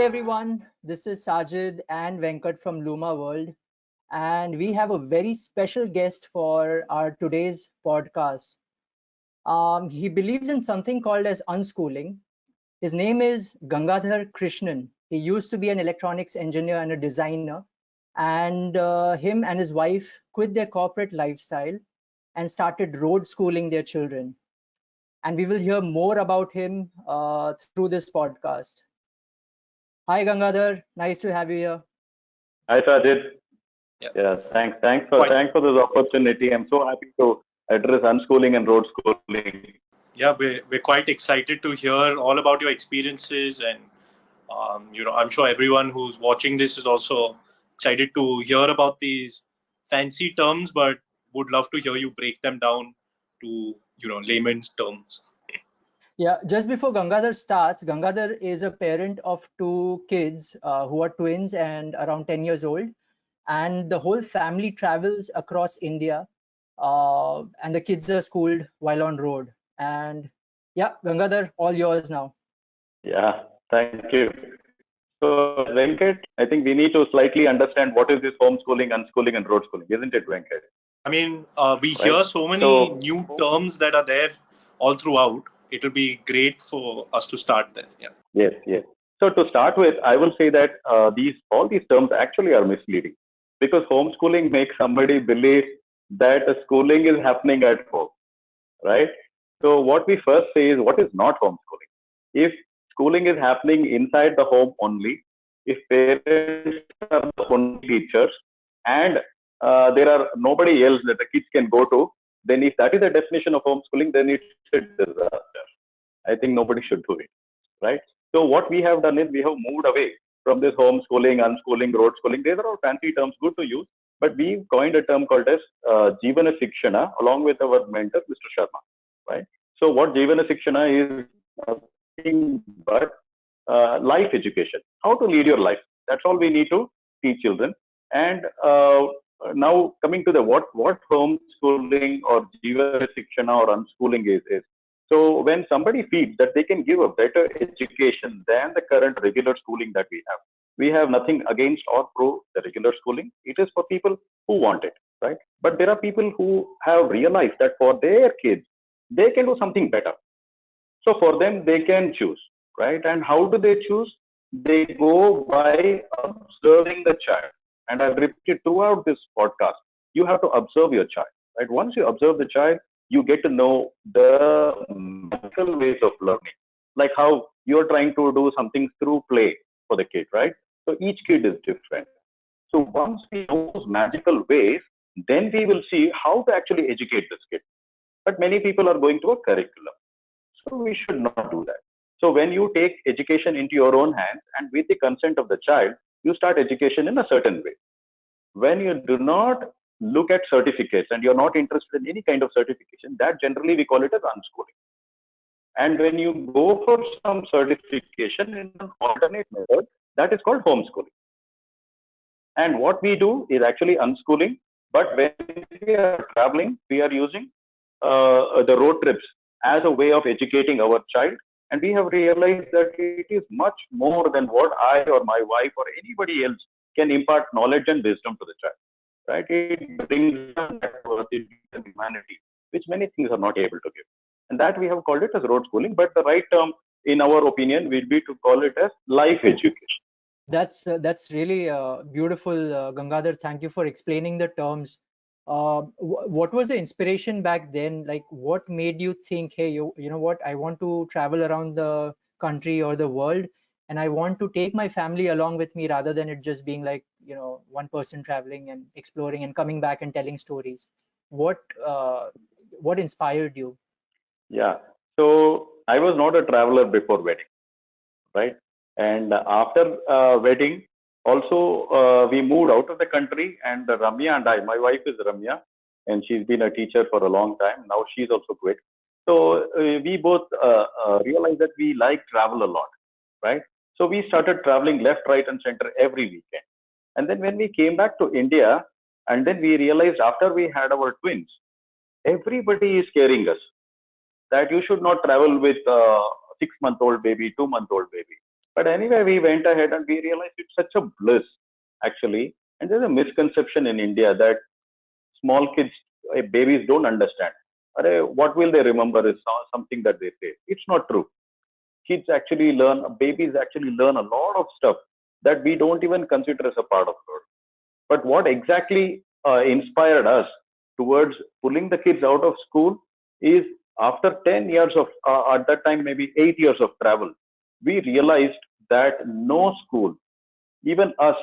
everyone, this is Sajid and Venkat from Luma World, and we have a very special guest for our today's podcast. He believes in something called as unschooling. His name is Gangadhar Krishnan. He used to be an electronics engineer and a designer, and him and his wife quit their corporate lifestyle and started road schooling their children. And we will hear more about him through this podcast. Hi, Gangadhar. Nice to have you here. Hi, Sajid. Yeah, Yes, thanks quite. for this opportunity. I'm so happy to address unschooling and road schooling. Yeah, we're quite excited to hear all about your experiences, and I'm sure everyone who's watching this is also excited to hear about these fancy terms, but would love to hear you break them down to layman's terms. Yeah, just before Gangadhar starts, Gangadhar is a parent of two kids who are twins and around 10 years old. And the whole family travels across India, and the kids are schooled while on road. And yeah, Gangadhar, all yours now. Yeah, thank you. So, Venkat, I think we need to slightly understand what is this homeschooling, unschooling, and road schooling, isn't it, Venkat? I mean, we Right? hear so many So, new terms that are there all throughout. It will be great for us to start there. Yeah. yes. So, to start with, I will say that all these terms actually are misleading because homeschooling makes somebody believe that schooling is happening at home, right? So what we first say is what is not homeschooling. If schooling is happening inside the home only, if parents are the only teachers and there are nobody else that the kids can go to, then if that is the definition of homeschooling, then it's a disaster. I think nobody should do it, right? So what we have done is we have moved away from this homeschooling, unschooling, road schooling. These are all fancy terms, good to use, but we coined a term called as Jivana Shikshana along with our mentor, Mr. Sharma, right? So what Jivana Shikshana is nothing but life education, how to lead your life. That's all we need to teach children. And now coming to the what homeschooling or Jivana Shikshana or unschooling is. So when somebody feels that they can give a better education than the current regular schooling that we have nothing against or pro the regular schooling. It is for people who want it, right? But there are people who have realized that for their kids, they can do something better. So for them, they can choose, right? And how do they choose? They go by observing the child. And I've repeated throughout this podcast, you have to observe your child, right? Once you observe the child, you get to know the magical ways of learning, like how you're trying to do something through play for the kid, right? So each kid is different. So once we know those magical ways, then we will see how to actually educate this kid. But many people are going to a curriculum. So we should not do that. So when you take education into your own hands and with the consent of the child, you start education in a certain way. When you do not look at certificates and you're not interested in any kind of certification, that generally we call it as unschooling. And when you go for some certification in an alternate method, that is called homeschooling. And what we do is actually unschooling. But when we are traveling, we are using the road trips as a way of educating our child. And we have realized that it is much more than what I or my wife or anybody else can impart knowledge and wisdom to the child. Right? It brings them that worth in humanity, which many things are not able to give. And that we have called it as road schooling. But the right term, in our opinion, will be to call it as life education. That's really beautiful, Gangadhar. Thank you for explaining the terms. What was the inspiration back then? Like, what made you think, hey, you know what? I want to travel around the country or the world, and I want to take my family along with me rather than it just being like, one person traveling and exploring and coming back and telling stories. What uh, what inspired you? Yeah. So I was not a traveler before wedding, right? And after wedding, also we moved out of the country. And Ramya and I, my wife is Ramya, and she's been a teacher for a long time. Now she's also quit. So we both realized that we like travel a lot, right? So we started traveling left, right, and center every weekend. And then when we came back to India, and then we realized after we had our twins, everybody is scaring us that you should not travel with a 6-month-old baby, 2-month-old baby. But anyway, we went ahead and we realized it's such a bliss, actually. And there's a misconception in India that small kids, babies don't understand. What will they remember is something that they say. It's not true. Kids actually learn, babies actually learn a lot of stuff that we don't even consider as a part of learning. But what exactly inspired us towards pulling the kids out of school is after 10 years of, at that time, maybe 8 years of travel, we realized that no school, even us,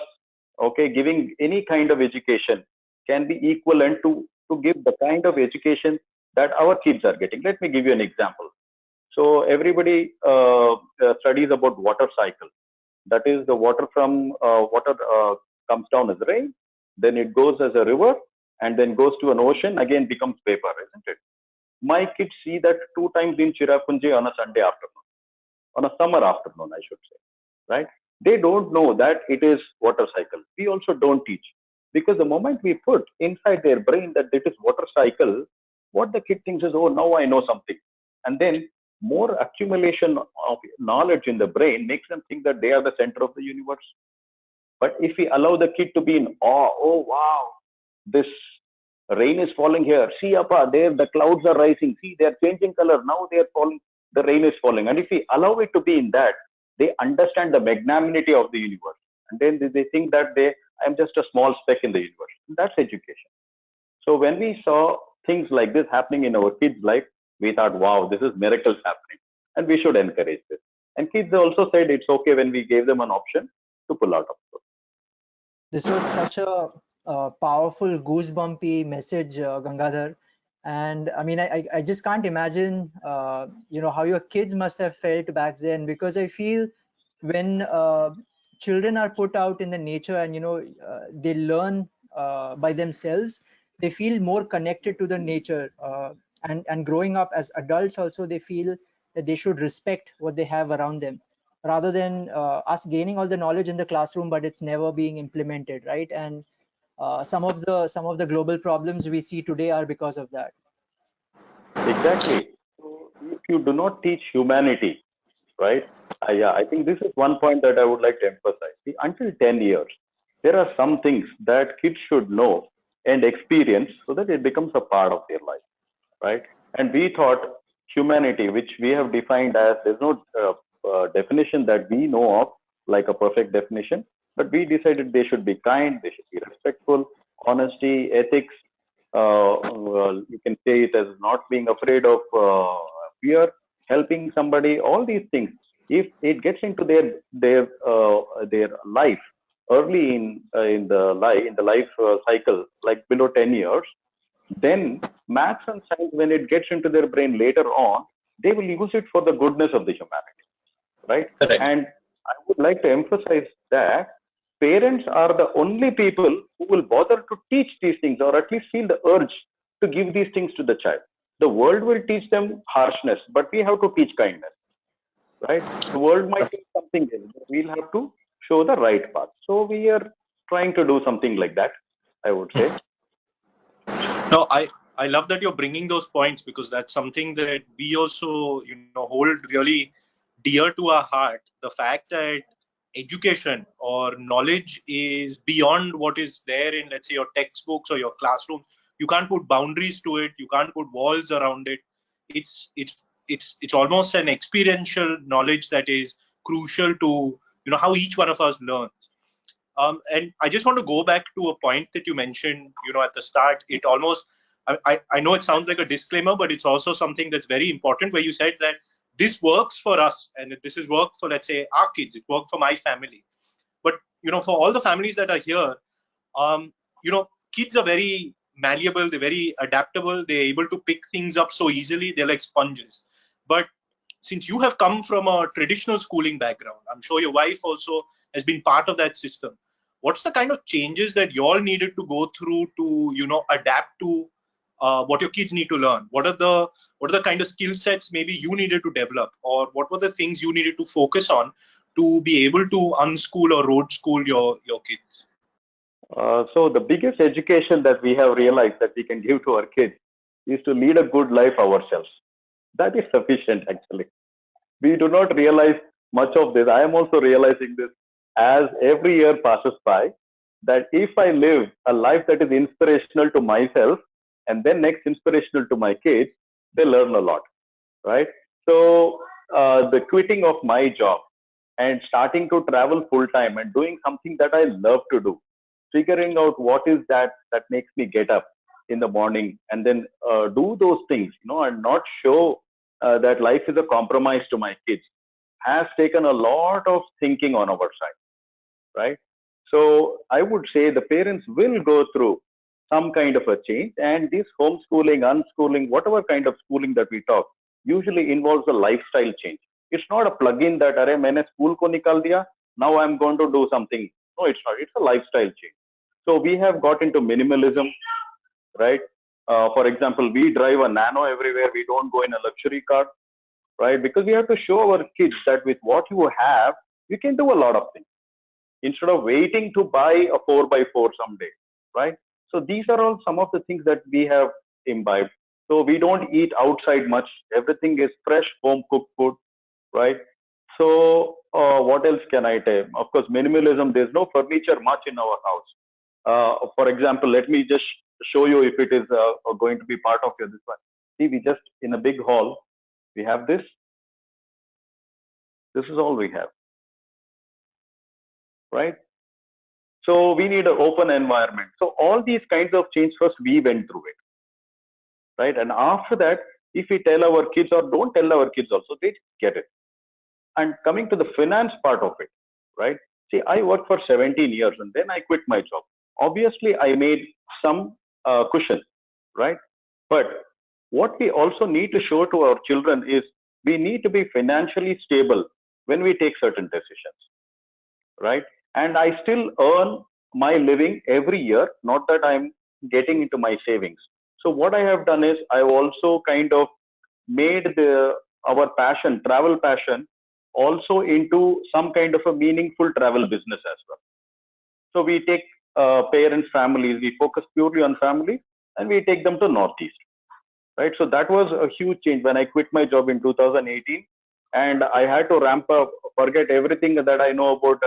okay, giving any kind of education can be equivalent to give the kind of education that our kids are getting. Let me give you an example. So everybody studies about water cycle. That is, the water from water comes down as rain, then it goes as a river, and then goes to an ocean, again becomes vapor, isn't it? My kids see that two times in Chirapunji on a Sunday afternoon, on a summer afternoon, I should say, right? They don't know that it is water cycle. We also don't teach, because the moment we put inside their brain that it is water cycle, what the kid thinks is, oh, now I know something. And then more accumulation of knowledge in the brain makes them think that they are the center of the universe. But if we allow the kid to be in awe, oh wow, this rain is falling here. See, Appa, there the clouds are rising. See, they are changing color. Now they are falling. The rain is falling. And if we allow it to be in that, they understand the magnanimity of the universe. And then they think that I'm just a small speck in the universe. That's education. So when we saw things like this happening in our kids' life, we thought, wow, this is miracles happening. And we should encourage this. And kids also said it's okay when we gave them an option to pull out of school. This was such a powerful, goosebumpy message, Gangadhar. And I mean, I just can't imagine, how your kids must have felt back then, because I feel when children are put out in the nature and, they learn by themselves, they feel more connected to the nature. And growing up as adults also, they feel that they should respect what they have around them, rather than us gaining all the knowledge in the classroom but it's never being implemented, right? And some of the global problems we see today are because of that. Exactly. So if you do not teach humanity, right? Yeah, I think this is one point that I would like to emphasize. See, until 10 years, there are some things that kids should know and experience so that it becomes a part of their life, right? And we thought humanity, which we have defined as, there's no definition that we know of, like a perfect definition, but we decided they should be kind, they should be respectful, honesty, ethics. You can say it as not being afraid of fear, helping somebody, all these things. If it gets into their life early in the life cycle, like below 10 years, then maths and science, when it gets into their brain later on, they will use it for the goodness of the humanity, right? Correct. And I would like to emphasize that parents are the only people who will bother to teach these things, or at least feel the urge to give these things to the child. The world will teach them harshness, but we have to teach kindness, right? The world might teach something else, but we'll have to show the right path. So we are trying to do something like that, I would say. No, I love that you're bringing those points, because that's something that we also, hold really dear to our heart. The fact that education or knowledge is beyond what is there in, let's say, your textbooks or your classroom. You can't put boundaries to it. You can't put walls around it. It's almost an experiential knowledge that is crucial to, how each one of us learns. And I just want to go back to a point that you mentioned, at the start. It almost, I know it sounds like a disclaimer, but it's also something that's very important, where you said that this works for us and this is work for, let's say, our kids. It worked for my family. But, for all the families that are here, kids are very malleable. They're very adaptable. They're able to pick things up so easily. They're like sponges. But since you have come from a traditional schooling background, I'm sure your wife also has been part of that system. What's the kind of changes that you all needed to go through to, adapt to what your kids need to learn? What are the kind of skill sets maybe you needed to develop, or what were the things you needed to focus on to be able to unschool or road school your kids? So the biggest education that we have realized that we can give to our kids is to lead a good life ourselves. That is sufficient, actually. We do not realize much of this. I am also realizing this as every year passes by, that if I live a life that is inspirational to myself and then next inspirational to my kids, they learn a lot, right? So the quitting of my job and starting to travel full time and doing something that I love to do, figuring out what is that makes me get up in the morning and then do those things, and not show that life is a compromise to my kids, has taken a lot of thinking on our side, right? So I would say the parents will go through some kind of a change, and this homeschooling, unschooling, whatever kind of schooling that we talk, usually involves a lifestyle change. It's not a plug-in that अरे मैंने school को निकाल दिया, now I'm going to do something. No, it's not. It's a lifestyle change. So we have got into minimalism, right? For example, we drive a nano everywhere. We don't go in a luxury car, right? Because we have to show our kids that with what you have, you can do a lot of things instead of waiting to buy a 4 by 4 someday, right? So these are all some of the things that we have imbibed. So we don't eat outside much. Everything is fresh, home cooked food, right? So what else can I tell? Of course, minimalism. There's no furniture much in our house. For example, let me just show you if it is going to be part of your this one. See, we just in a big hall, we have this. This is all we have, right? So we need an open environment. So all these kinds of change, first we went through it, right? And after that, if we tell our kids or don't tell our kids also, they get it. And coming to the finance part of it, right? See, I worked for 17 years and then I quit my job. Obviously, I made some cushion, right? But what we also need to show to our children is we need to be financially stable when we take certain decisions, right? And I still earn my living every year, not that I'm getting into my savings. So what I have done is I've also kind of made our passion, travel passion, also into some kind of a meaningful travel business as well. So we take parents, families, we focus purely on families, and we take them to Northeast, right? So that was a huge change when I quit my job in 2018, and I had to ramp up, forget everything that I know about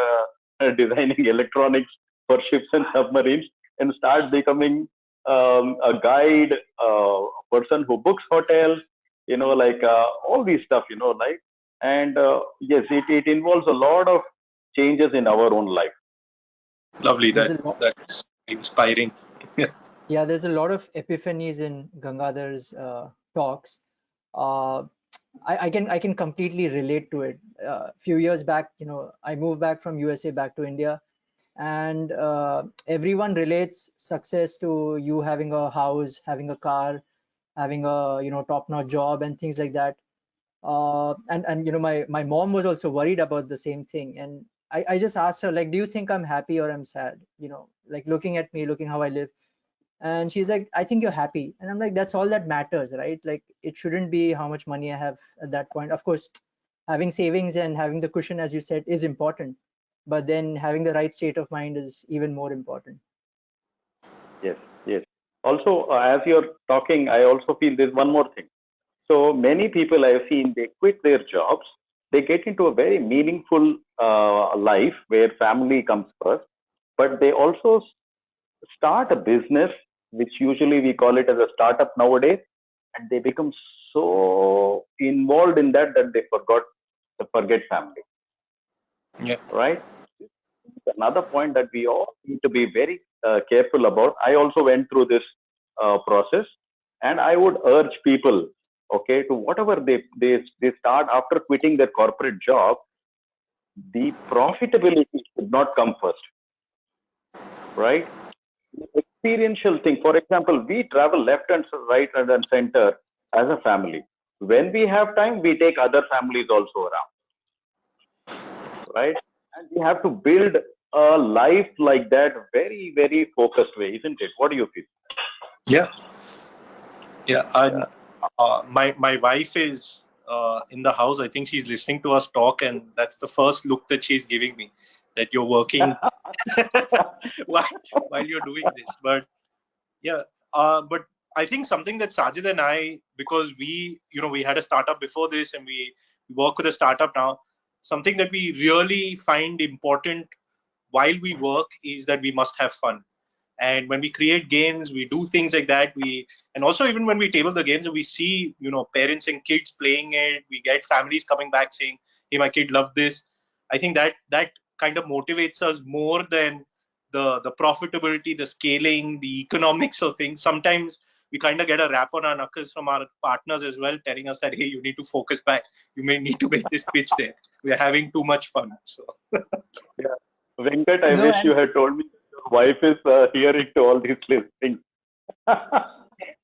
designing electronics for ships and submarines, and start becoming a guide, person who books hotels, like all these stuff, like, and yes, it involves a lot of changes in our own life. Lovely. There's a lot. That's inspiring. Yeah, there's a lot of epiphanies in Gangadhar's talks. Uh, I can completely relate to it. A few years back, I moved back from USA back to India, and everyone relates success to you having a house, having a car, having a top-notch job and things like that. And my mom was also worried about the same thing, and I just asked her, like, do you think I'm happy or I'm sad? Like looking at me, looking how I live. And she's like, I think you're happy. And I'm like, that's all that matters, right? Like, it shouldn't be how much money I have at that point. Of course, having savings and having the cushion, as you said, is important, but then having the right state of mind is even more important. Yes, yes. Also, as you're talking, I also feel there's one more thing. So many people I've seen, they quit their jobs, they get into a very meaningful life where family comes first, but they also start a business, which usually we call it as a startup nowadays, and they become so involved in that they forget family, Yeah. right? Another point that we all need to be very careful about. I also went through this process, and I would urge people, okay, to whatever they start after quitting their corporate job, the profitability should not come first, right? The experiential thing. For example, we travel left and right and center as a family. When we have time, we take other families also around, right? And we have to build a life like that very, very focused way, isn't it? What do you feel? Yeah. Yeah. And Yeah. my wife is in the house. I think she's listening to us talk, and that's the first look that she's giving me, that you're working while you're doing this. But yeah, but I think something that Sajid and I, because we had a startup before this, and we work with a startup now. something that we really find important while we work is that we must have fun. And when we create games, we do things like that. And also even when we table the games and we see, parents and kids playing it, we get families coming back saying, hey, my kid loved this. I think that kind of motivates us more than the profitability, the scaling, the economics of things. Sometimes we kind of get a rap on our knuckles from our partners as well, telling us that, hey, you need to focus back. You may need to make this pitch there. We're having too much fun. So Yeah. Venkat, I No, wish you and had told me your wife is hearing to all these things.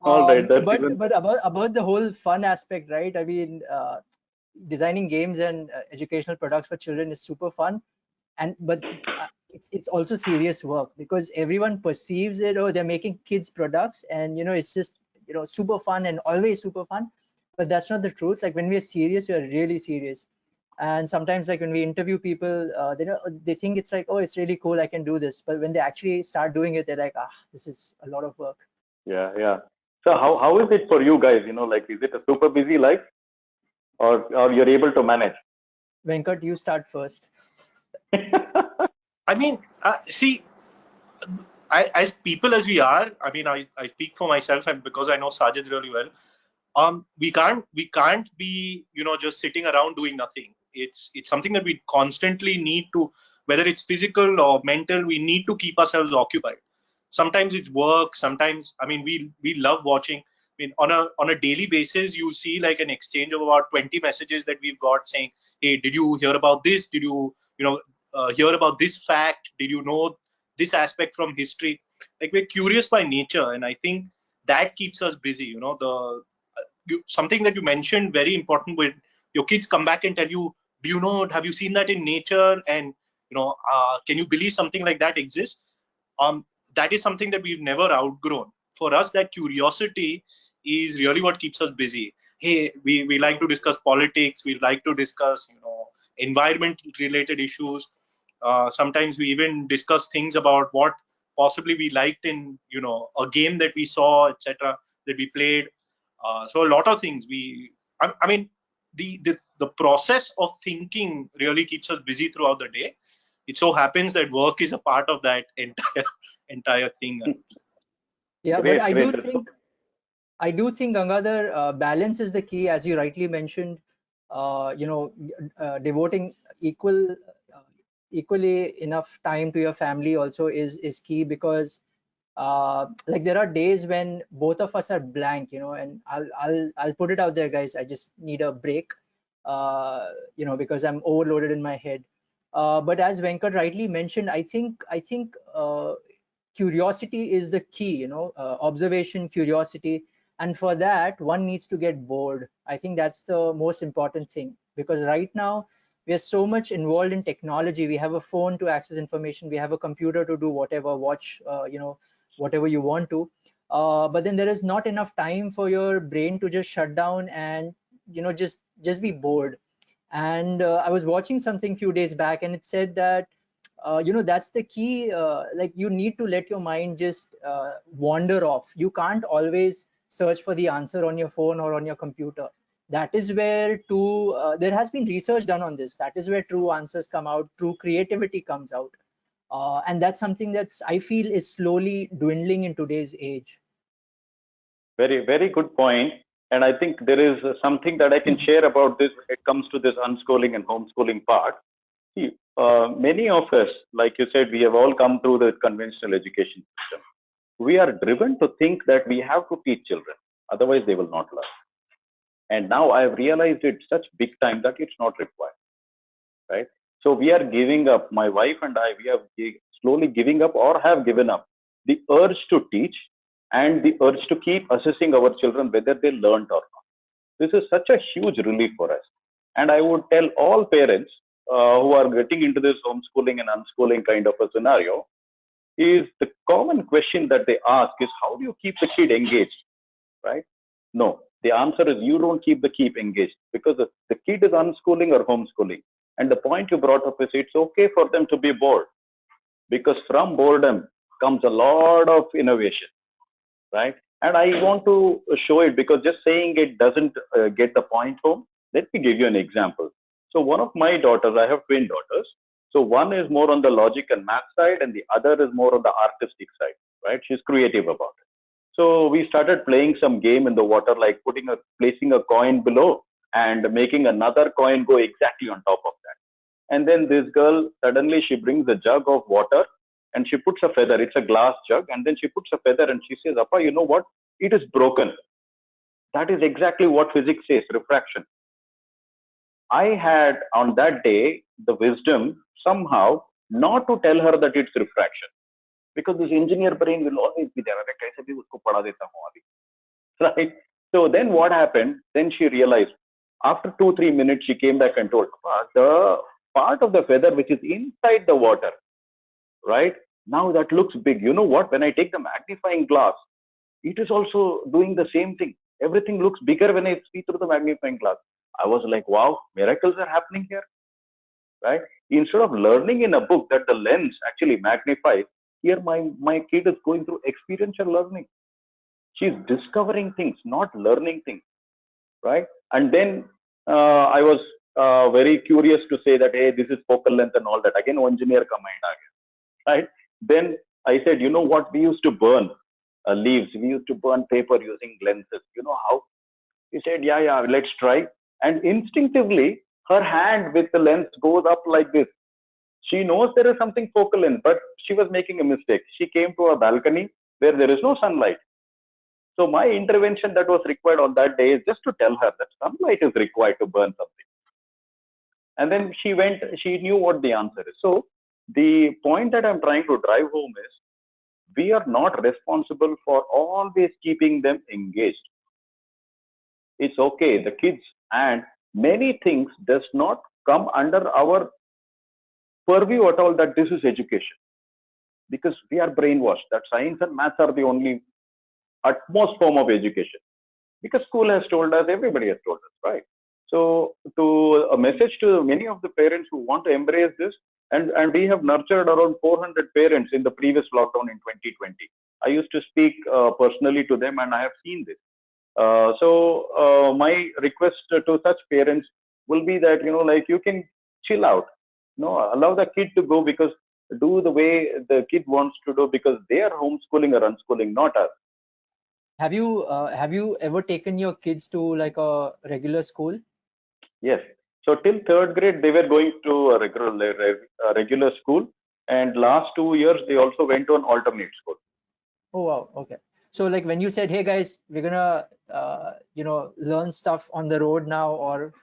All right, that's but even. about the whole fun aspect, right? I mean, designing games and educational products for children is super fun, and but it's also serious work because everyone perceives it. Oh, they're making kids products, and it's just super fun and always super fun. But that's not the truth. Like when we are serious, we are really serious. And sometimes, like when we interview people, they think it's like, oh, it's really cool, I can do this. But when they actually start doing it, they're like, ah, this is a lot of work. Yeah, yeah. So how is it for you guys? Like, is it a super busy life, or you're able to manage? Venkat, you start first. I mean, see, as people as we are, I mean, I speak for myself, and because I know Sajid really well, we can't be just sitting around doing nothing. It's something that we constantly need to, whether it's physical or mental, we need to keep ourselves occupied. Sometimes it's work. Sometimes, I mean, we love watching. I mean, on a daily basis, you see like an exchange of about 20 messages that we've got saying, "Hey, did you hear about this? Did you hear about this fact? Did you know this aspect from history?" Like we're curious by nature, and I think that keeps us busy. Something that you mentioned very important, when your kids come back and tell you, do you know, have you seen that in nature, and can you believe something like that exists? um, that is something that we've never outgrown. For us, that curiosity is really what keeps us busy. Hey, we like to discuss politics, we like to discuss environment related issues. Sometimes we even discuss things about what possibly we liked in a game that we saw, etc., that we played. So a lot of things I mean, the process of thinking really keeps us busy throughout the day. It so happens that work is a part of that entire thing. Yeah, but Great, great. That's so. I do think, Gangadhar, balance is the key, as you rightly mentioned. Devoting equal, uh, equally enough time to your family also is key because, like there are days when both of us are blank, and I'll put it out there, guys. I just need a break, because I'm overloaded in my head. But as Venkat rightly mentioned, I think curiosity is the key, observation, curiosity. And for that, one needs to get bored. I think that's the most important thing because right now we are so much involved in technology. We have a phone to access information, we have a computer to do whatever, watch, whatever you want to. But then there is not enough time for your brain to just shut down and just be bored. And I was watching something few days back, and it said that that's the key. Like you need to let your mind just wander off. You can't always search for the answer on your phone or on your computer. That is where there has been research done on this. That is where true answers come out, true creativity comes out. And that's something that's I feel is slowly dwindling in today's age. Very, very good point. And I think there is something that I can share about this when it comes to this unschooling and homeschooling part. See, many of us, like you said, we have all come through the conventional education system. We are driven to think that we have to teach children, otherwise they will not learn. And now I have realized it such big time that it's not required, right? So we are giving up. My wife and I, we are slowly giving up or have given up the urge to teach and the urge to keep assessing our children whether they learned or not. This is such a huge relief for us. And I would tell all parents who are getting into this homeschooling and unschooling kind of a scenario is the common question that they ask is how do you keep the kid engaged, right? No, the answer is you don't keep the kid engaged because the kid is unschooling or homeschooling. And the point you brought up is it's okay for them to be bored because from boredom comes a lot of innovation, right? And I want to show it because just saying it doesn't get the point home. Let me give you an example. So one of my daughters, I have twin daughters. So one is more on the logic and math side, and the other is more on the artistic side, right? She's creative about it. So we started playing some game in the water, like placing a coin below and making another coin go exactly on top of that. And then this girl suddenly she brings a jug of water and she puts a feather. It's a glass jug, and then she puts a feather and she says, "Appa, you know what? It is broken." That is exactly what physics says, refraction. I had on that day the wisdom somehow not to tell her that it's refraction, because this engineer brain will always be there. अरे कैसे भी उसको पढ़ा देता हूँ अभी, right? So then what happened? Then she realized after 2 3 minutes she came back and told, the part of the feather which is inside the water, right? Now that looks big. You know what? When I take the magnifying glass, it is also doing the same thing. Everything looks bigger when I see through the magnifying glass. I was like, wow, miracles are happening here, right? Instead of learning in a book that the lens actually magnifies, here my kid is going through experiential learning. She's discovering things, not learning things, right? And then I was very curious to say that, hey, this is focal length and all that. Again, engineer comment, right? Then I said, you know what? We used to burn leaves. We used to burn paper using lenses. You know how? He said, yeah, yeah, let's try. And instinctively, her hand with the lens goes up like this. She knows there is something focal in, but she was making a mistake. She came to a balcony where there is no sunlight. So my intervention that was required on that day is just to tell her that sunlight is required to burn something. And then she knew what the answer is. So the point that I'm trying to drive home is we are not responsible for always keeping them engaged. It's okay, the kids and many things does not come under our purview at all that this is education, because we are brainwashed that science and maths are the only utmost form of education, because school has told us, everybody has told us, right? So to a message to many of the parents who want to embrace this, and we have nurtured around 400 parents in the previous lockdown in 2020. I used to speak personally to them, and I have seen this. My request to such parents will be that, like, you can chill out, allow the kid to go, because do the way the kid wants to do, because they are homeschooling or unschooling, not us. Have you ever taken your kids to like a regular school? Yes. So till third grade, they were going to a regular school, and last 2 years they also went to an alternate school. Oh wow, okay. So like when you said, hey guys, we're gonna learn stuff on the road now or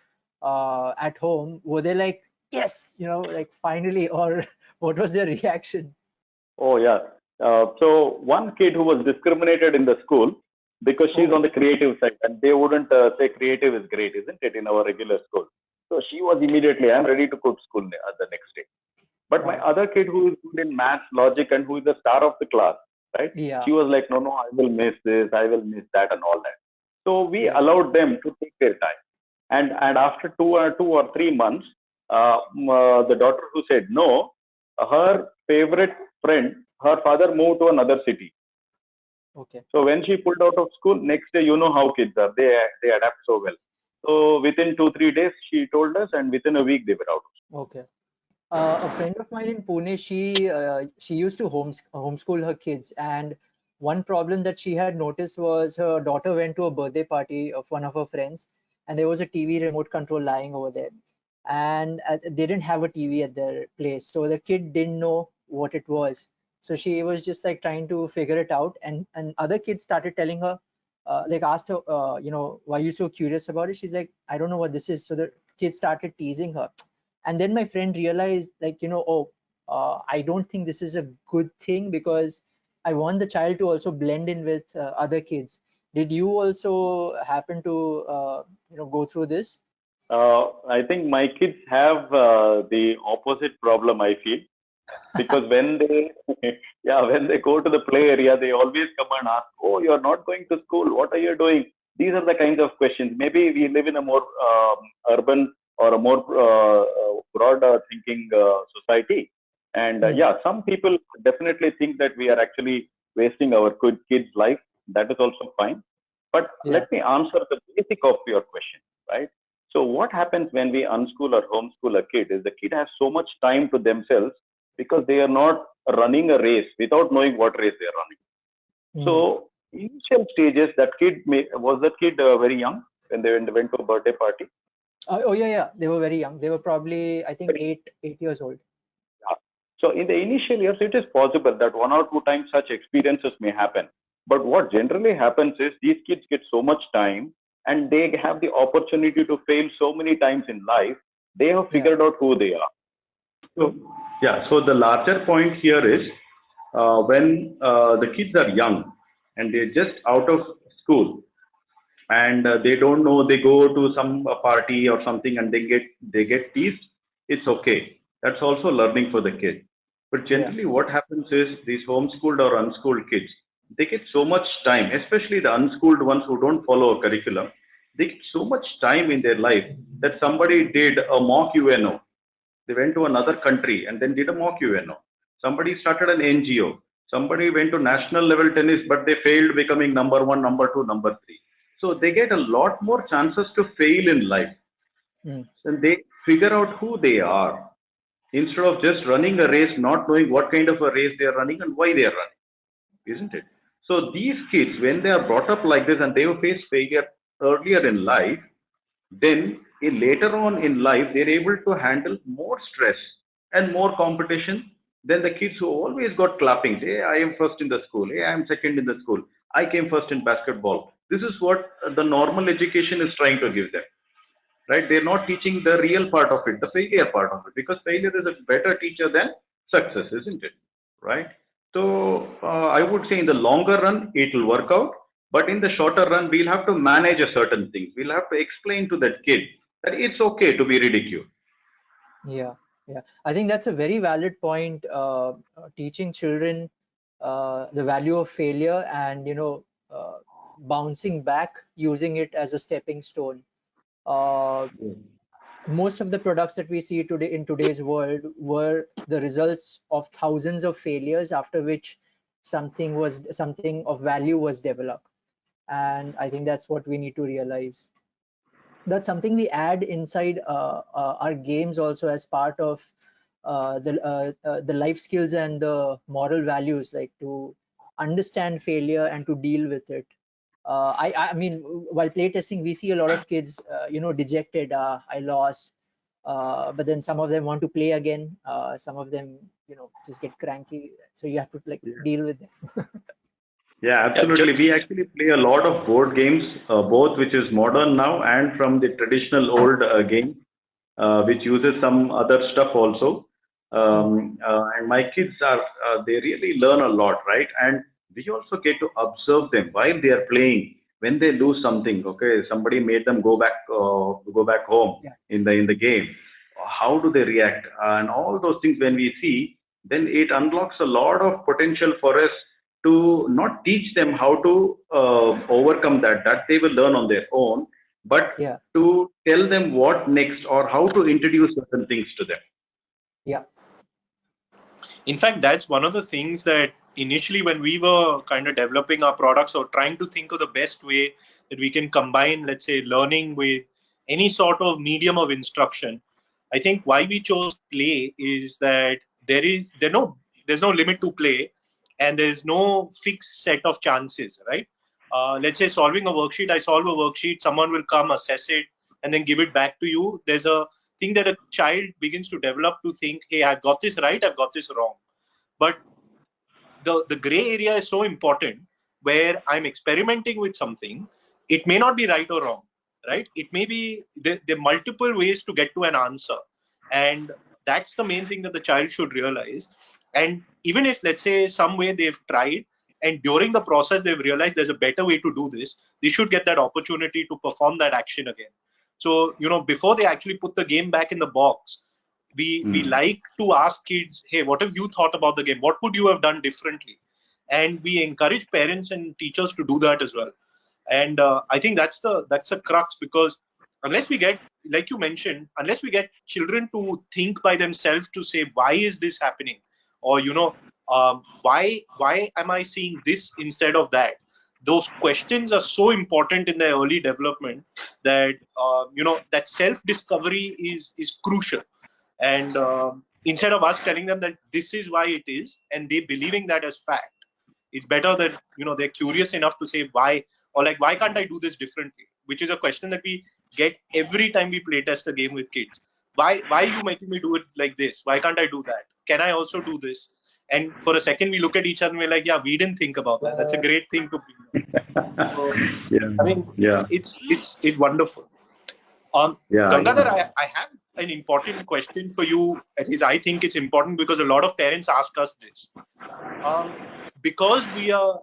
at home, were they like, yes, like finally, or what was their reaction? Oh yeah. So one kid who was discriminated in the school because she's Oh, on the creative side, and they wouldn't say creative is great, isn't it, in our regular school? So she was immediately, I'm ready to go to school the next day. But my wow. other kid who is good in maths, logic, and who is the star of the class, right? Yeah, She was like, no, no, I will miss this, I will miss that, and all that. So we yeah. allowed them to take their time. And after 2 or 3 months, the daughter who said no, her favorite friend, her father moved to another city. Okay, So when she pulled out of school, next day, you know how kids are. They adapt so well. So within 2 3 days, she told us, and within a week they were out. okay. A friend of mine in Pune, she used to homeschool her kids, and one problem that she had noticed was her daughter went to a birthday party of one of her friends, and there was a TV remote control lying over there, and they didn't have a TV at their place, so the kid didn't know what it was. So she was just like trying to figure it out, and other kids started telling her, like asked her, why are you so curious about it? She's like, I don't know what this is. So the kids started teasing her, and then my friend realized, like, oh, I don't think this is a good thing, because I want the child to also blend in with other kids. Did you also happen to go through this? I think my kids have the opposite problem, I feel, because when they, yeah, when they go to the play area, they always come and ask, "Oh, you're not going to school. What are you doing?" These are the kinds of questions. Maybe we live in a more urban or a more broad thinking society, and Hmm. yeah, some people definitely think that we are actually wasting our good kids' life. That is also fine. But Yeah. let me answer the basic of your question, right? So what happens when we unschool or homeschool a kid is the kid has so much time to themselves because they are not running a race without knowing what race they are running. Mm. So initial stages, that kid was that kid very young when they went to a birthday party. Oh yeah, yeah. They were very young. They were probably, I think, Very, 8 years old. yeah. So in the initial years, it is possible that one or two times such experiences may happen. But what generally happens is these kids get so much time and they have the opportunity to fail so many times in life. They have Yeah, figured out who they are. So, yeah, so the larger point here is when the kids are young and they're just out of school and they don't know, they go to some party or something and they get teased, it's okay. That's also learning for the kid. But yeah, generally, what happens is these homeschooled or unschooled kids, they get so much time, especially the unschooled ones who don't follow a curriculum. They get so much time in their life that somebody did a mock UNO. They went to another country and then did a mock UNO. Somebody started an NGO. Somebody went to national level tennis, but they failed becoming number one, number two, number three. So they get a lot more chances to fail in life. mm, And they figure out who they are instead of just running a race, not knowing what kind of a race they are running and why they are running, isn't it? So these kids, when they are brought up like this and they face failure earlier in life, then later on in life, they're able to handle more stress and more competition than the kids who always got clappings. Hey, I am first in the school. Hey, I am second in the school. I came first in basketball. This is what the normal education is trying to give them, right? They're not teaching the real part of it, the failure part of it, because failure is a better teacher than success, isn't it? Right? So I would say in the longer run, it will work out. But in the shorter run, we'll have to manage a certain things. We'll have to explain to that kid that it's okay to be ridiculed. yeah, yeah. I think that's a very valid point. Teaching children the value of failure and bouncing back, using it as a stepping stone. Uh, Most of the products that we see today in today's world were the results of thousands of failures, after which something of value was developed. And I think that's what we need to realize. That's something we add inside our games also, as part of the life skills and the moral values, like to understand failure and to deal with it. I mean, while playtesting, we see a lot of kids, dejected. I lost, but then some of them want to play again. Some of them, just get cranky. So you have to like deal with them. Yeah, Yeah, absolutely. We actually play a lot of board games, both which is modern now and from the traditional old games, which uses some other stuff also. Mm, And my kids are, they really learn a lot, right? And we also get to observe them while they are playing. When they lose something, okay, somebody made them go back home yeah, in the game. How do they react? And all those things when we see, then it unlocks a lot of potential for us to not teach them how to overcome that they will learn on their own, but yeah, to tell them what next or how to introduce certain things to them. yeah, in fact, that's one of the things that initially, when we were kind of developing our products or trying to think of the best way that we can combine, let's say, learning with any sort of medium of instruction, I think why we chose play is that there's no limit to play, and there's no fixed set of chances, right? Let's say solving a worksheet, I solve a worksheet, someone will come, assess it, and then give it back to you. There's a thing that a child begins to develop to think, hey, I've got this right, I've got this wrong. But the gray area is so important, where I'm experimenting with something. It may not be right or wrong, right? It may be there are multiple ways to get to an answer, and that's the main thing that the child should realize. And even if, let's say, some way they've tried, and during the process they've realized there's a better way to do this, they should get that opportunity to perform that action again. So, before they actually put the game back in the box, we Hmm. like to ask kids, hey, what have you thought about the game? What would you have done differently? And we encourage parents and teachers to do that as well. And I think that's a crux, because unless we get, like you mentioned, unless we get children to think by themselves, to say, why is this happening, or why am I seeing this instead of that, those questions are so important in their early development that that self-discovery is crucial. And instead of us telling them that this is why it is, and they believing that as fact, it's better that they're curious enough to say why, or like, why can't I do this differently? Which is a question that we get every time we play test a game with kids. Why are you making me do it like this? Why can't I do that? Can I also do this? And for a second we look at each other and we're like, yeah, we didn't think about that. That's a great thing to bring up. So Yeah, I mean, yeah, it's wonderful. yeah, Gangadhar, yeah. I have an important question for you. At least I think it's important because a lot of parents ask us this. Because we are,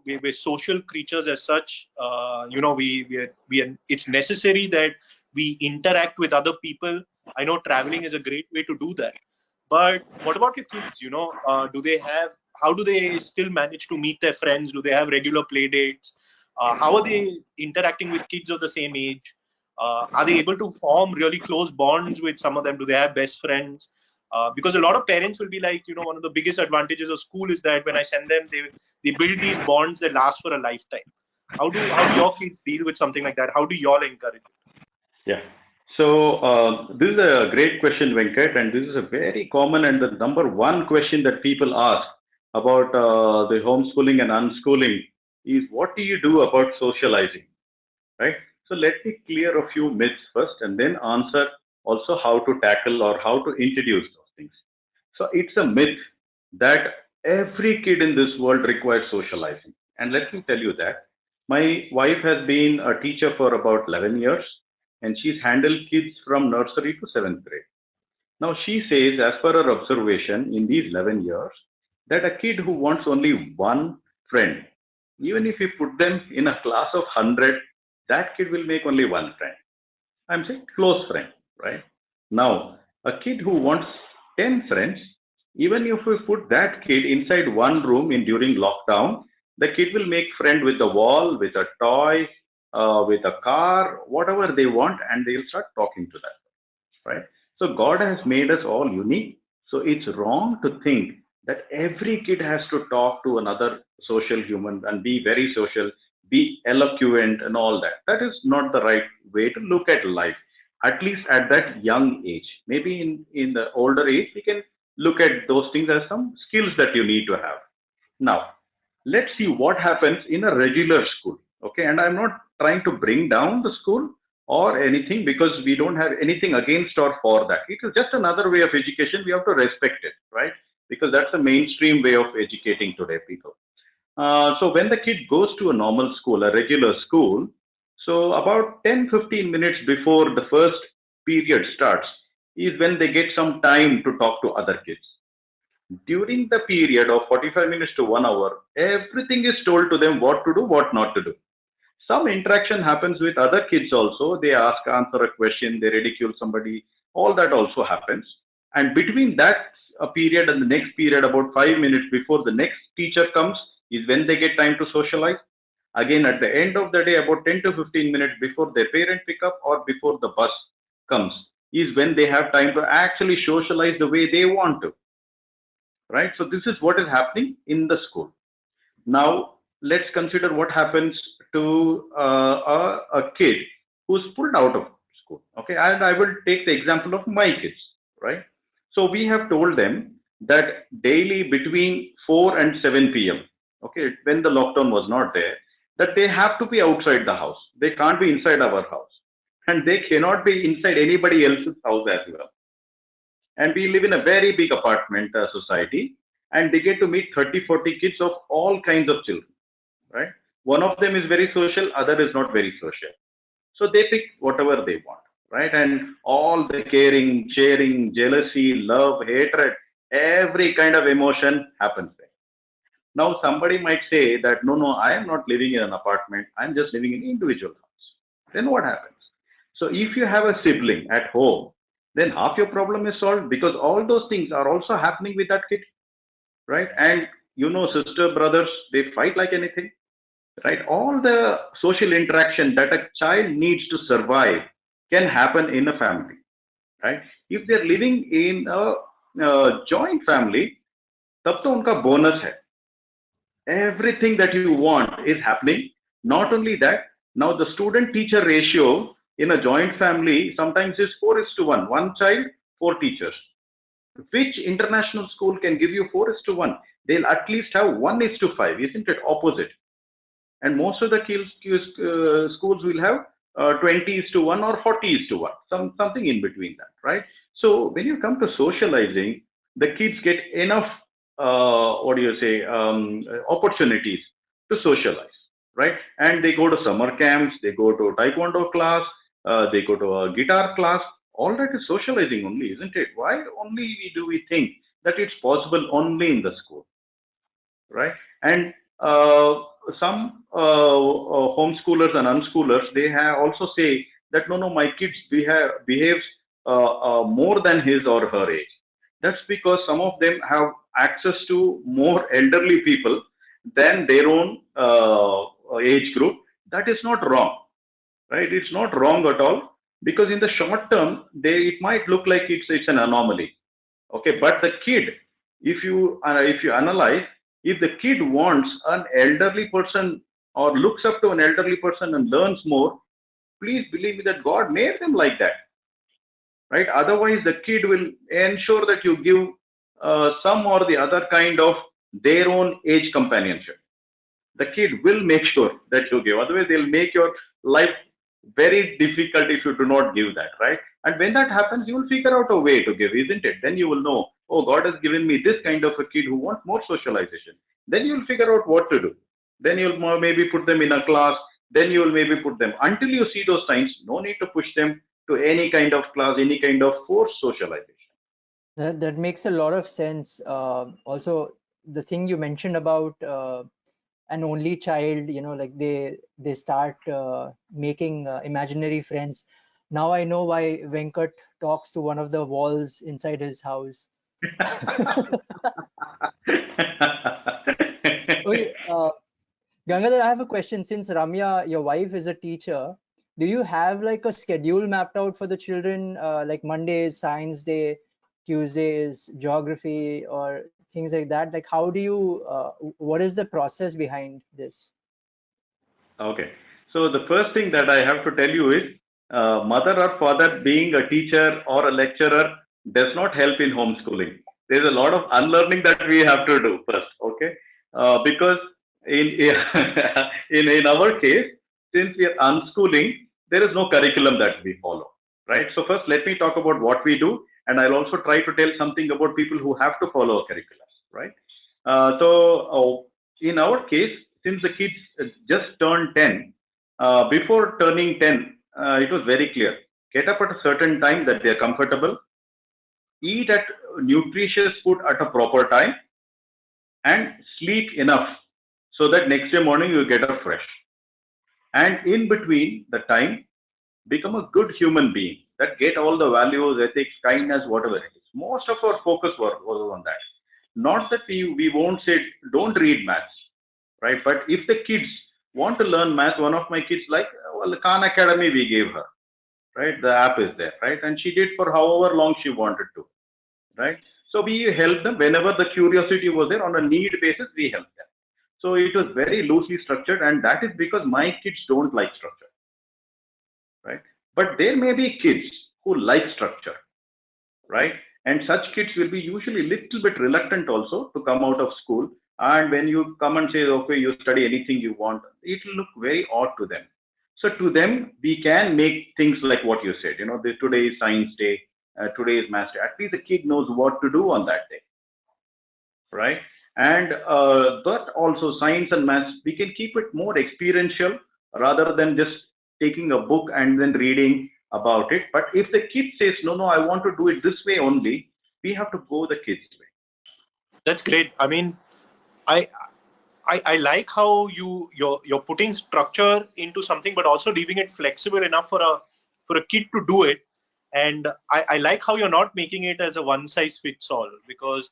we're social creatures as such. It's necessary that we interact with other people. I know traveling is a great way to do that. But what about your kids? Do they have? How do they still manage to meet their friends? Do they have regular play dates? How are they interacting with kids of the same age? Are they able to form really close bonds with some of them? Do they have best friends? Because a lot of parents will be like, one of the biggest advantages of school is that when I send them, they build these bonds that last for a lifetime. How do your kids deal with something like that? How do y'all encourage it? Yeah. So this is a great question, Venkat, and this is a very common and the number one question that people ask about the homeschooling and unschooling is, what do you do about socializing, right? So let me clear a few myths first and then answer also how to tackle or how to introduce those things. So it's a myth that every kid in this world requires socializing. And let me tell you that my wife has been a teacher for about 11 years and she's handled kids from nursery to seventh grade. Now she says, as per her observation in these 11 years, that a kid who wants only one friend, even if you put them in a class of 100, that kid will make only one friend. I'm saying close friend, right? Now, a kid who wants 10 friends, even if we put that kid inside one room in during lockdown, the kid will make friend with the wall, with a toy, with a car, whatever they want, and they'll start talking to that, right? So God has made us all unique. So it's wrong to think that every kid has to talk to another social human and be very social, be eloquent and all that. That is not the right way to look at life, at least at that young age. Maybe in the older age, we can look at those things as some skills that you need to have. Now, let's see what happens in a regular school. Okay, and I'm not trying to bring down the school or anything because we don't have anything against or for that. It is just another way of education. We have to respect it, right? Because that's the mainstream way of educating today, people. So when the kid goes to a normal school, a regular school, so about 10-15 minutes before the first period starts is when they get some time to talk to other kids. During the period of 45 minutes to 1 hour, everything is told to them what to do, what not to do. Some interaction happens with other kids also. They ask, answer a question, they ridicule somebody. All that also happens. And between that period and the next period, about 5 minutes before the next teacher comes, is when they get time to socialize. Again, at the end of the day, about 10 to 15 minutes before their parent pickup or before the bus comes, is when they have time to actually socialize the way they want to, right? So this is what is happening in the school. Now let's consider what happens to a kid who's pulled out of school. Okay, and I will take the example of my kids, right? So we have told them that daily between 4 and 7 p.m. Okay, when the lockdown was not there, that they have to be outside the house. They can't be inside our house, and they cannot be inside anybody else's house as well. And we live in a very big apartment society, and they get to meet 30-40 kids of all kinds of children, right? One of them is very social, other is not very social, so they pick whatever they want, right? And all the caring, sharing, jealousy, love, hatred, every kind of emotion happens there. Now somebody might say that, no, no, I am not living in an apartment, I'm just living in an individual house. Then what happens? So if you have a sibling at home, then half your problem is solved, because all those things are also happening with that kid, right? And sister, brothers, they fight like anything, right? All the social interaction that a child needs to survive can happen in a family, right? If they're living in a joint family, तब तो उनका bonus है. Everything that you want is happening. Not only that, now the student teacher ratio in a joint family sometimes is 4 is to 1. One child, four teachers. Which international school can give you 4 is to 1? They'll at least have 1 is to 5, isn't it? Opposite. And most of the schools will have 20 is to 1 or 40 is to 1, something in between that, right? So when you come to socializing, the kids get enough, what do you say, opportunities to socialize, right? And they go to summer camps, they go to taekwondo class, they go to a guitar class. All that is socializing only, isn't it? Why only do we think that it's possible only in the school, right? And some homeschoolers and unschoolers, they have also say that no, no, my kids behaves more than his or her age. That's because some of them have access to more elderly people than their own age group. That is not wrong, right? It's not wrong at all, because in the short term, it might look like it's an anomaly. Okay, but the kid, if you analyze, if the kid wants an elderly person or looks up to an elderly person and learns more, please believe me that God made them like that, right? Otherwise, the kid will ensure that you give some or the other kind of their own age companionship. The kid will make sure that you give. Otherwise, they'll make your life very difficult if you do not give that, right? And when that happens, you will figure out a way to give, isn't it? Then you will know, oh, God has given me this kind of a kid who wants more socialization. Then you will figure out what to do. Then you'll maybe put them in a class. Then you will maybe put them. Until you see those signs, no need to push them to any kind of class, any kind of forced socialization. That makes a lot of sense. Also, the thing you mentioned about an only child, like they start making imaginary friends. Now I know why Venkat talks to one of the walls inside his house. Okay, Gangadhar, I have a question. Since Ramya, your wife, is a teacher, do you have like a schedule mapped out for the children? Like Monday is science day, Tuesday is geography, or things like that? Like, how do you, what is the process behind this? Okay. So the first thing that I have to tell you is, mother or father being a teacher or a lecturer does not help in homeschooling. There's a lot of unlearning that we have to do first. Okay. Because in in our case, since we are unschooling, there is no curriculum that we follow. Right. So first, let me talk about what we do, and I'll also try to tell something about people who have to follow a curriculum. Right. In our case, since the kids just turned 10, before turning 10, it was very clear. Get up at a certain time that they are comfortable, eat at nutritious food at a proper time, and sleep enough so that next day morning you get up fresh. And in between the time, become a good human being that get all the values, ethics, kindness, whatever it is. Most of our focus was on that. Not that we won't say don't read maths, right? But if the kids want to learn math, one of my kids like, well, the Khan Academy we gave her, right? The app is there, right? And she did for however long she wanted to, right? So we helped them whenever the curiosity was there on a need basis. We helped them. So it was very loosely structured, and that is because my kids don't like structure, right? But there may be kids who like structure, right? And such kids will be usually little bit reluctant also to come out of school. And when you come and say, okay, you study anything you want, it will look very odd to them. So to them, we can make things like what you said. Today is science day, today is math day. At least the kid knows what to do on that day, right? And that also science and maths, we can keep it more experiential rather than just taking a book and then reading about it. But if the kid says, no, no, I want to do it this way only, we have to go the kid's way. That's great. I mean, I like how you're putting structure into something, but also leaving it flexible enough for a kid to do it. And I like how you're not making it as a one size fits all, because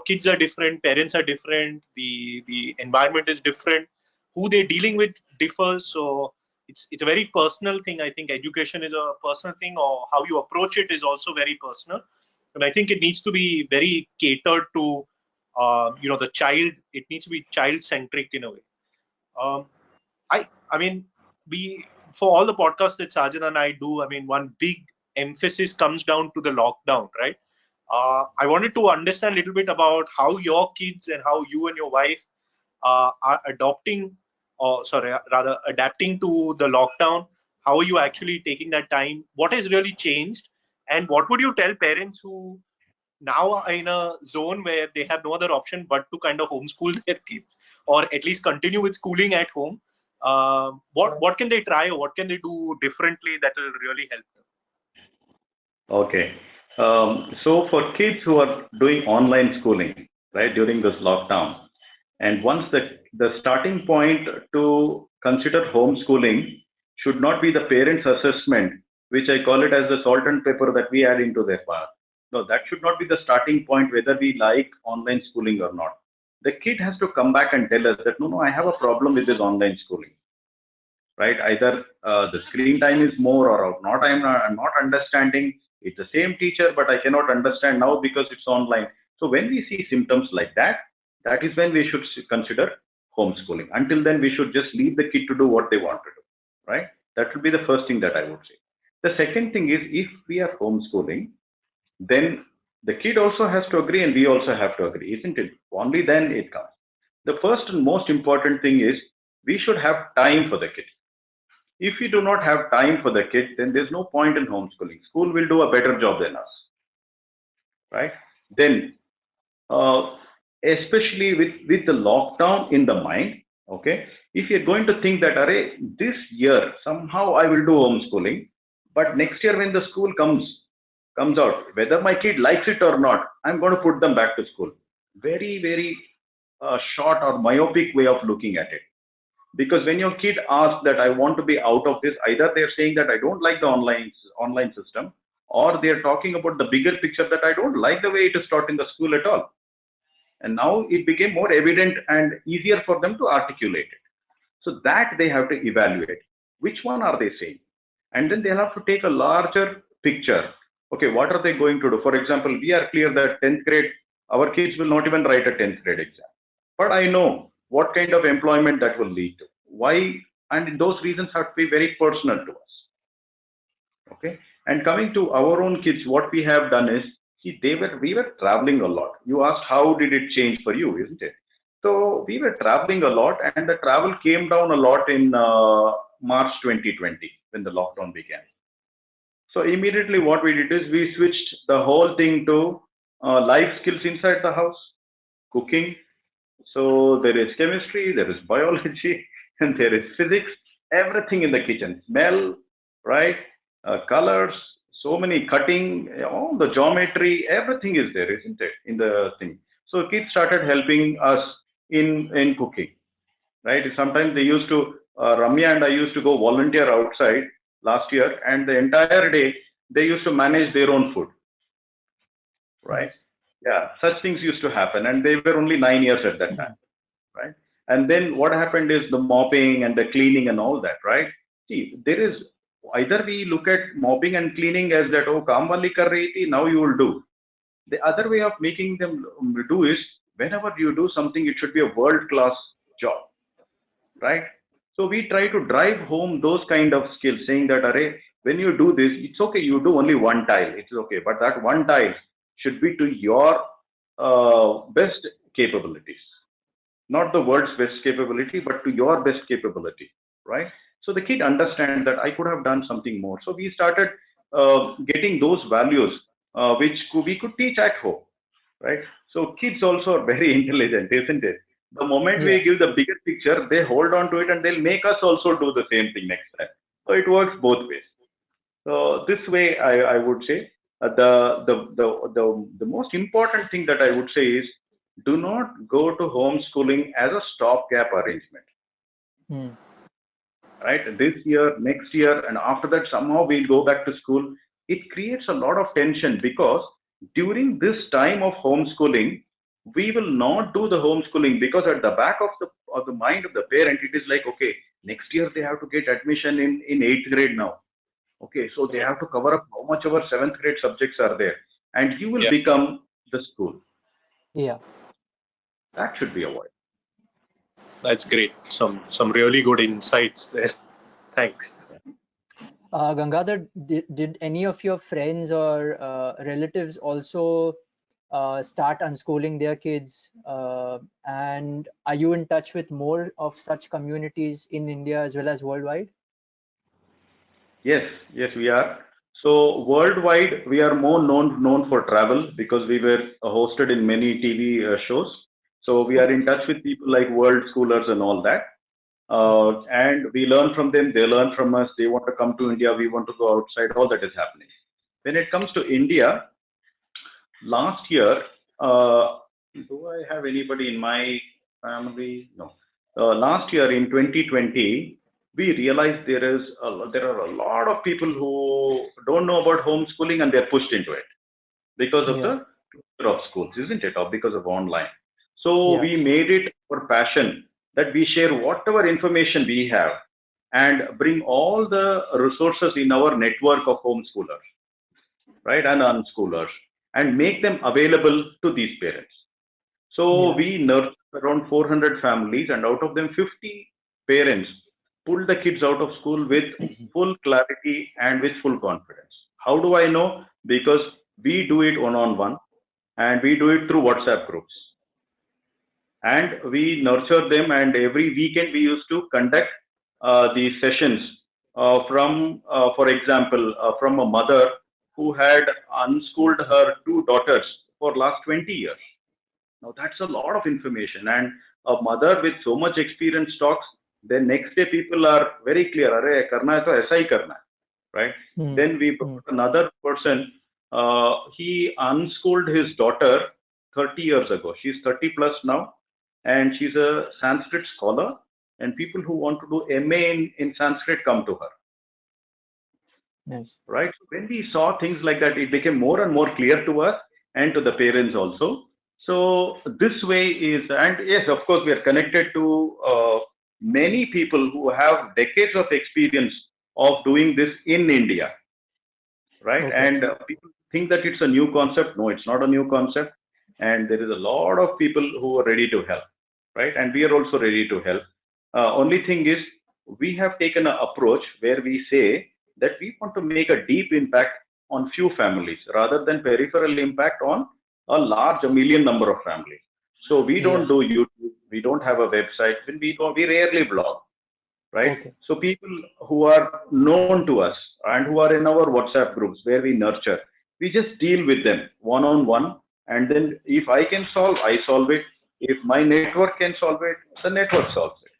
kids are different, parents are different, the environment is different, who they're dealing with differs. So it's a very personal thing. I think education is a personal thing, or how you approach it is also very personal. And I think it needs to be very catered to the child, it needs to be child centric in a way. Um, I mean, for all the podcasts that Sajid and I do, I mean, one big emphasis comes down to the lockdown, right? I wanted to understand a little bit about how your kids and how you and your wife are adopting, or sorry, rather adapting to the lockdown. How are you actually taking that time? What has really changed? And what would you tell parents who now are in a zone where they have no other option but to kind of homeschool their kids, or at least continue with schooling at home? What can they try, or what can they do differently that will really help them? Okay. So for kids who are doing online schooling, right, during this lockdown, and once the starting point to consider homeschooling should not be the parents' assessment, which I call it as the salt and pepper that we add into their bath. No, that should not be the starting point whether we like online schooling or not. The kid has to come back and tell us that no, I have a problem with this online schooling, right? Either the screen time is more or not. I'm not understanding. It's the same teacher, but I cannot understand now because it's online. So when we see symptoms like that, that is when we should consider homeschooling. Until then, we should just leave the kid to do what they want to do, right? That would be the first thing that I would say. The second thing is, if we are homeschooling, then the kid also has to agree and we also have to agree, isn't it? Only then it comes. The first and most important thing is we should have time for the kid. If we do not have time for the kids, then there's no point in homeschooling. School will do a better job than us, right? Then, uh, especially with the lockdown in the mind, okay, if you're going to think that, array, this year somehow I will do homeschooling, but next year when the school comes out, whether my kid likes it or not, I'm going to put them back to school. Very, very short or myopic way of looking at it. Because when your kid asks that I want to be out of this, either they're saying that I don't like the online system, or they're talking about the bigger picture that I don't like the way it is taught in the school at all. And now it became more evident and easier for them to articulate it. So that they have to evaluate. Which one are they saying? And then they'll have to take a larger picture. Okay, what are they going to do? For example, we are clear that 10th grade, our kids will not even write a 10th grade exam. But I know what kind of employment that will lead to. Why? And those reasons have to be very personal to us. Okay. And coming to our own kids, what we have done is, see, we were traveling a lot. You asked how did it change for you, isn't it? So we were traveling a lot, and the travel came down a lot in March 2020 when the lockdown began. So immediately what we did is we switched the whole thing to life skills inside the house, cooking. So there is chemistry, there is biology, and there is physics, everything in the kitchen. Smell, right? Colors, so many cutting, all the geometry, everything is there, isn't it? In the thing. So kids started helping us in cooking, right? Sometimes they used to, Ramya and I used to go volunteer outside last year, and the entire day they used to manage their own food, right? Nice. Yeah, such things used to happen, and they were only 9 years at that time, right? And then what happened is the mopping and the cleaning and all that, right? See, there is either we look at mopping and cleaning as that, oh, kaam wali kar rahi thi, now you will do. The other way of making them do is whenever you do something, it should be a world class job, right? So we try to drive home those kind of skills, saying that, array, when you do this, it's okay, you do only one tile, it's okay, but that one tile should be to your best capabilities, not the world's best capability, but to your best capability, right? So the kid understands that I could have done something more. So we started getting those values, which we could teach at home, right? So kids also are very intelligent, isn't it? The moment Yeah. we give the bigger picture, they hold on to it and they'll make us also do the same thing next time. So it works both ways. So this way, I would say the most important thing that I would say is do not go to homeschooling as a stopgap arrangement, Hmm. right? This year, next year, and after that, somehow we'll go back to school. It creates a lot of tension because during this time of homeschooling, we will not do the homeschooling because at the back of the mind of the parent, it is like, okay, next year they have to get admission in eighth grade now. Okay, so they Yeah. have to cover up how much of our seventh grade subjects are there, and you will Yeah. become the school. Yeah. That should be avoided. That's great. Some really good insights there. Thanks. Gangadhar, did any of your friends or relatives also start unschooling their kids? And are you in touch with more of such communities in India as well as worldwide? Yes, yes, we are. So worldwide, we are more known for travel because we were hosted in many TV shows. So we are Okay. in touch with people like world schoolers and all that. Okay. And we learn from them, they learn from us. They want to come to India, we want to go outside. All that is happening. When it comes to India, last year, do I have anybody in my family? No. Last year in 2020, we realized there are a lot of people who don't know about homeschooling and they're pushed into it because of Yeah. the future of schools, isn't it? Or because of online. So Yeah. we made it our passion that we share whatever information we have and bring all the resources in our network of homeschoolers, right, and unschoolers, and make them available to these parents. So Yeah. we nurtured around 400 families, and out of them, 50 parents pulled the kids out of school with full clarity and with full confidence. How do I know? Because we do it one on one, and we do it through WhatsApp groups, and we nurture them. And every weekend, we used to conduct these sessions for example, from a mother who had unschooled her two daughters for last 20 years. Now that's a lot of information, and a mother with so much experience talks. Then next day people are very clear. Arey, karna hai to aisa hi karna hai, right? Hmm. Then we Hmm. brought another person. He unschooled his daughter 30 years ago. She's 30 plus now, and she's a Sanskrit scholar. And people who want to do MA in Sanskrit come to her, Nice. right? So when we saw things like that, it became more and more clear to us and to the parents also. So this way is, and yes, of course, we are connected to many people who have decades of experience of doing this in India, right? Okay. And people think that it's a new concept. No, it's not a new concept. And there is a lot of people who are ready to help, right? And we are also ready to help. Only thing is, we have taken an approach where we say that we want to make a deep impact on few families rather than peripheral impact on a large, a million number of families. So we Yeah. don't do YouTube. We don't have a website. We rarely blog, right? Okay. So people who are known to us and who are in our WhatsApp groups where we nurture, we just deal with them one on one. And then if I can solve, I solve it. If my network can solve it, the network solves it,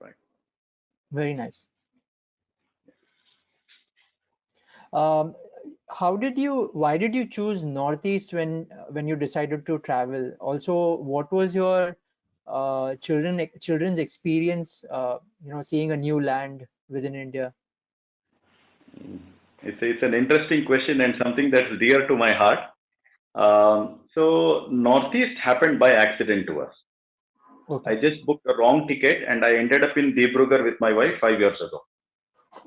right? Very nice. Um, why did you choose Northeast when you decided to travel? Also, what was your children's experience, seeing a new land within India? It's an interesting question and something that's dear to my heart. So Northeast happened by accident to us. Okay. I just booked a wrong ticket and I ended up in Dibrugarh with my wife 5 years ago,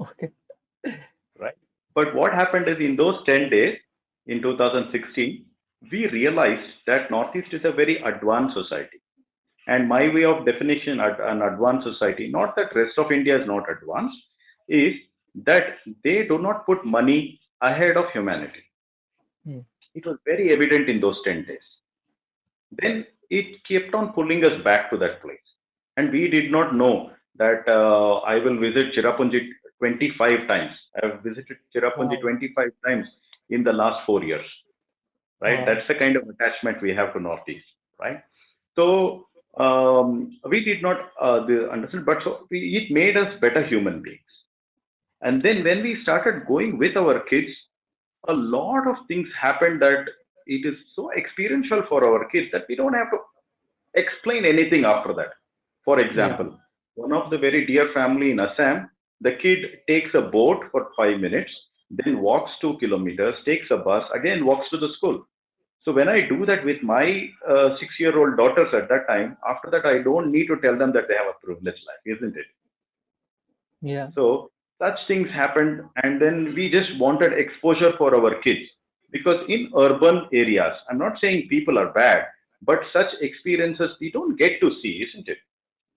Okay. right? But what happened is in those 10 days in 2016, we realized that Northeast is a very advanced society. And my way of definition an advanced society, not that rest of India is not advanced, is that they do not put money ahead of humanity. Hmm. It was very evident in those 10 days. Then it kept on pulling us back to that place. And we did not know that I will visit Cherrapunji 25 times. I have visited Cherrapunji Wow. 25 times in the last 4 years, right? Wow. That's the kind of attachment we have to Northeast, right? So we did not understand, but it made us better human beings. And then when we started going with our kids, a lot of things happened that it is so experiential for our kids that we don't have to explain anything after that. For Yeah. example, one of the very dear family in Assam, the kid takes a boat for 5 minutes, then walks 2 kilometers, takes a bus, again walks to the school. So when I do that with my 6-year-old daughters at that time, after that I don't need to tell them that they have a privileged life, isn't it? Yeah. So such things happened, and then we just wanted exposure for our kids because in urban areas, I'm not saying people are bad, But such experiences we don't get to see, isn't it?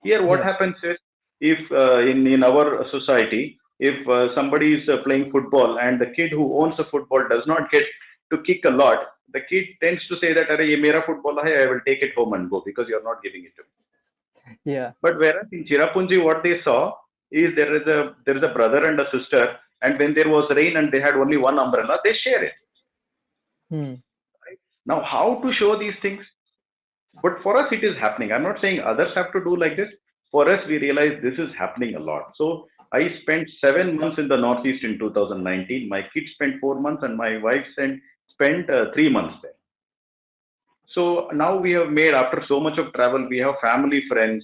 Here, what Yeah. happens is, if in our society, if somebody is playing football and the kid who owns the football does not get to kick a lot, the kid tends to say that, "Arey, ye mera football hai, I will take it home and go because you're not giving it to me." Yeah. But whereas in Chirapunji, what they saw is there is a brother and a sister, and when there was rain and they had only one umbrella, they share it. Hmm. Right? Now, how to show these things? But for us, it is happening. I'm not saying others have to do like this. For us, we realize this is happening a lot. So I spent 7 months in the Northeast in 2019. My kids spent 4 months, and my wife spent 3 months there. So now we have made, after so much of travel, we have family, friends,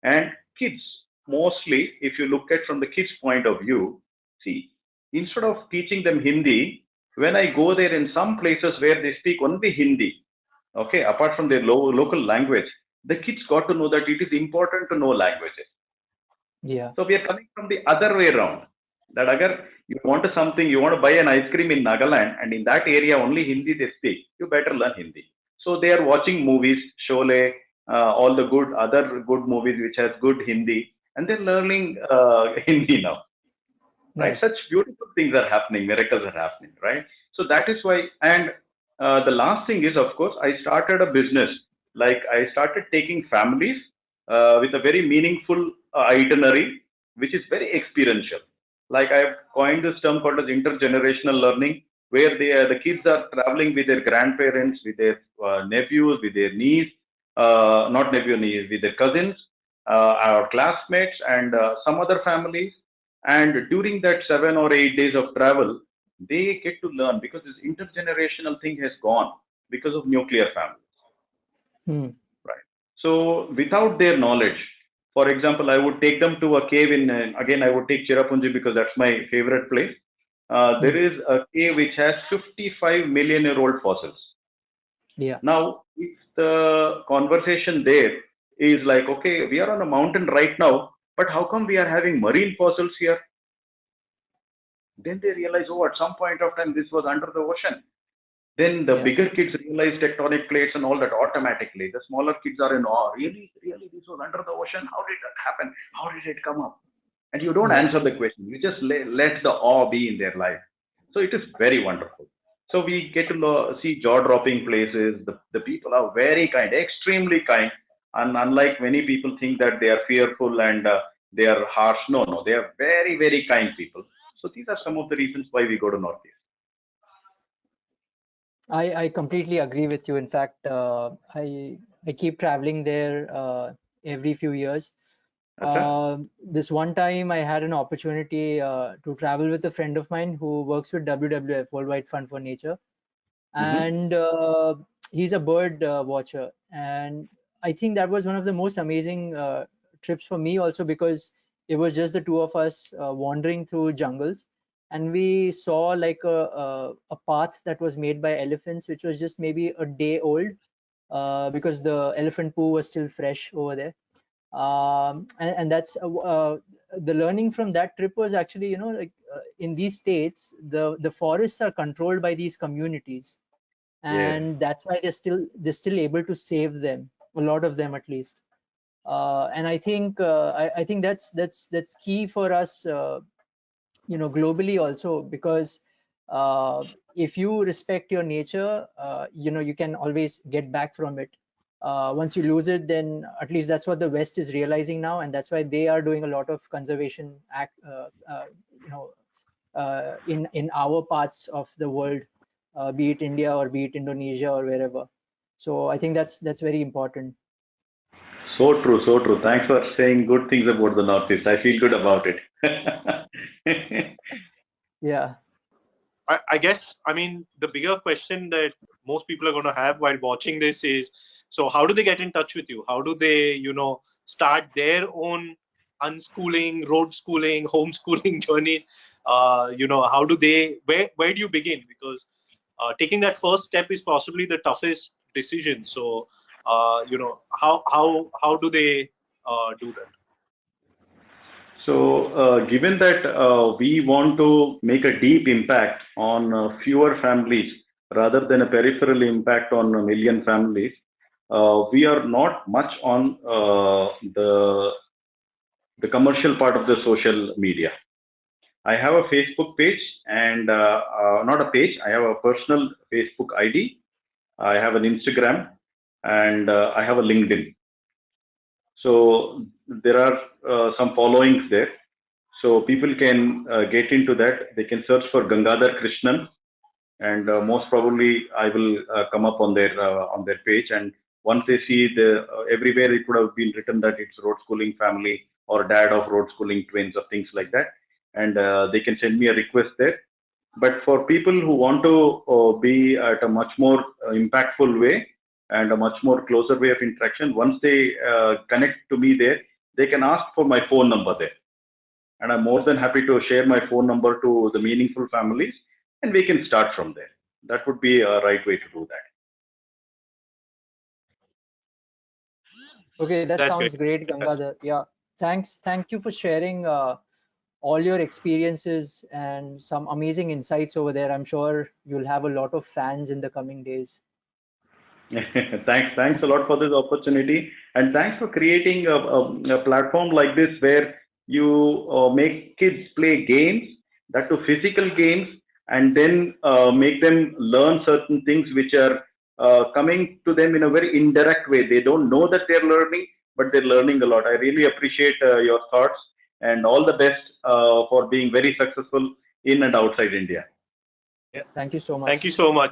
and kids. Mostly, if you look at from the kids' point of view, see, instead of teaching them Hindi, when I go there in some places where they speak only Hindi, okay, apart from their local language, the kids got to know that it is important to know languages. Yeah. So we are coming from the other way around. That agar you want something, you want to buy an ice cream in Nagaland, and in that area only Hindi they speak, you better learn Hindi. So they are watching movies, Sholay, all the good other good movies which has good Hindi, and they're learning Hindi now. Right? Nice. Such beautiful things are happening, miracles are happening, right? So that is why. And the last thing is, of course, I started a business. Like I started taking families with a very meaningful itinerary, which is very experiential. Like I've coined this term called as intergenerational learning, where the kids are traveling with their grandparents, with their nephews, with their niece, not nephew niece, with their cousins, our classmates, and some other families. And during that 7 or 8 days of travel, they get to learn because this intergenerational thing has gone because of nuclear families, Hmm. right? So without their knowledge, for example, I would take them to a cave in, again, I would take Cherrapunji because that's my favorite place. There Hmm. is a cave which has 55 million year old fossils. Yeah. Now, if the conversation there is like, okay, we are on a mountain right now, but how come we are having marine fossils here? Then they realize, oh, at some point of time, this was under the ocean. Then the Yeah. bigger kids realize tectonic plates and all that automatically. The smaller kids are in awe. Really, really, this was under the ocean. How did that happen? How did it come up? And you don't Yeah. answer the question. You just let the awe be in their life. So it is very wonderful. So we get to see jaw-dropping places. The people are very kind, extremely kind. And unlike many people think that they are fearful and they are harsh. No, no, they are very, very kind people. So these are some of the reasons why we go to Northeast. I completely agree with you. In fact, I keep traveling there every few years. Okay. This one time I had an opportunity to travel with a friend of mine who works with WWF, Worldwide Fund for Nature, Mm-hmm. and he's a bird watcher. And I think that was one of the most amazing trips for me also, because it was just the two of us wandering through jungles, and we saw like a path that was made by elephants, which was just maybe a day old, because the elephant poo was still fresh over there. And that's the learning from that trip was actually, like in these states, the forests are controlled by these communities, Yes. and that's why they're still able to save them, a lot of them at least. And I think I think that's key for us, globally also, because if you respect your nature, you can always get back from it. Once you lose it, then at least that's what the West is realizing now, and that's why they are doing a lot of conservation act you know in our parts of the world, be it India or be it Indonesia or wherever. So I think that's very important. So true, so true. Thanks for saying good things about the Northeast. I feel good about it. Yeah. I guess, I mean, the bigger question that most people are going to have while watching this is, so how do they get in touch with you? How do they, start their own unschooling, road schooling, homeschooling journeys? How do they, where do you begin? Because taking that first step is possibly the toughest decision. So, how do they do that? So, given that we want to make a deep impact on fewer families rather than a peripheral impact on a million families, we are not much on the commercial part of the social media. I have a Facebook page and not a page. I have a personal Facebook ID. I have an Instagram and I have a LinkedIn. So there are some followings there. So people can get into that. They can search for Gangadhar Krishnan, and most probably I will come up on their page. And once they see the everywhere, it could have been written that it's road schooling family or dad of road schooling twins or things like that, and they can send me a request there. But for people who want to be at a much more impactful way and a much more closer way of interaction, once they connect to me there, they can ask for my phone number there, and I'm more than happy to share my phone number to the meaningful families, and we can start from there. That would be a right way to do that. Okay, that That's sounds great. great, That's Gangadhar. Yeah, thank you for sharing all your experiences and some amazing insights over there. I'm sure you'll have a lot of fans in the coming days. Thanks a lot for this opportunity, and thanks for creating a platform like this where you make kids play games, that to physical games, and then make them learn certain things which are coming to them in a very indirect way. They don't know that they're learning, but they're learning a lot. I really appreciate your thoughts, and all the best for being very successful in and outside India. yeah. Thank you so Thank much. you so much.